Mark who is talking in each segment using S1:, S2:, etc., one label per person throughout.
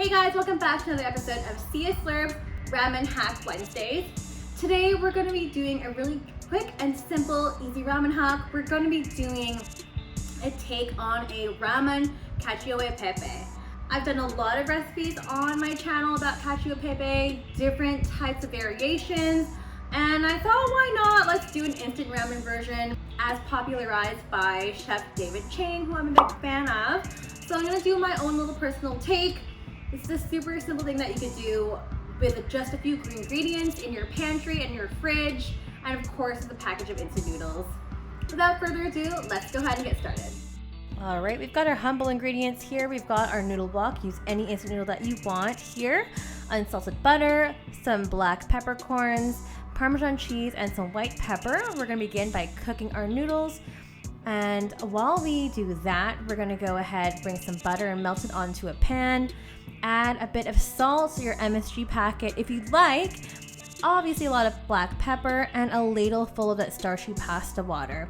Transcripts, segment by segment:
S1: Hey guys, welcome back to another episode of Sia Slurp's Ramen Hack Wednesdays. Today we're going to be doing a really quick and simple, easy ramen hack. We're going to be doing a take on a ramen cacio e pepe. I've done a lot of recipes on my channel about cacio e pepe, different types of variations, and I thought, why not? Let's do an instant ramen version as popularized by Chef David Chang, who I'm a big fan of. So I'm going to do my own little personal take. This is a super simple thing that you could do with just a few ingredients in your pantry and your fridge, and of course with a package of instant noodles. Without further ado, let's go ahead and get started.
S2: All right, we've got our humble ingredients here. We've got our noodle block. Use any instant noodle that you want here. Unsalted butter, some black peppercorns, Parmesan cheese, and some white pepper. We're gonna begin by cooking our noodles. And while we do that, we're gonna go ahead, bring some butter and melt it onto a pan. Add a bit of salt to your MSG packet if you'd like. Obviously a lot of black pepper and a ladle full of that starchy pasta water.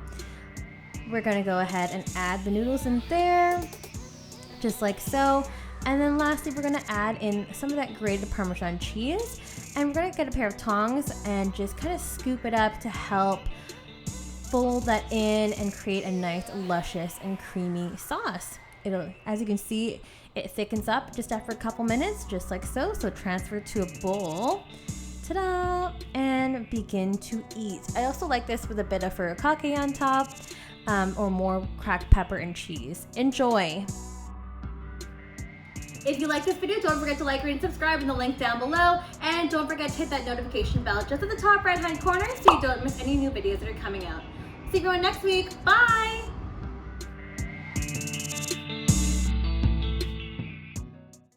S2: We're gonna go ahead and add the noodles in there, just like so. And then lastly, we're gonna add in some of that grated Parmesan cheese. And we're gonna get a pair of tongs and just kind of scoop it up to help fold that in and create a nice, luscious and creamy sauce. As you can see, it thickens up just after a couple minutes, just like so. So transfer to a bowl. Ta-da! And begin to eat. I also like this with a bit of furikake on top, or more cracked pepper and cheese. Enjoy!
S1: If you like this video, don't forget to like, rate, and subscribe in the link down below. And don't forget to hit that notification bell just at the top right-hand corner so you don't miss any new videos that are coming out. See you everyone next week. Bye!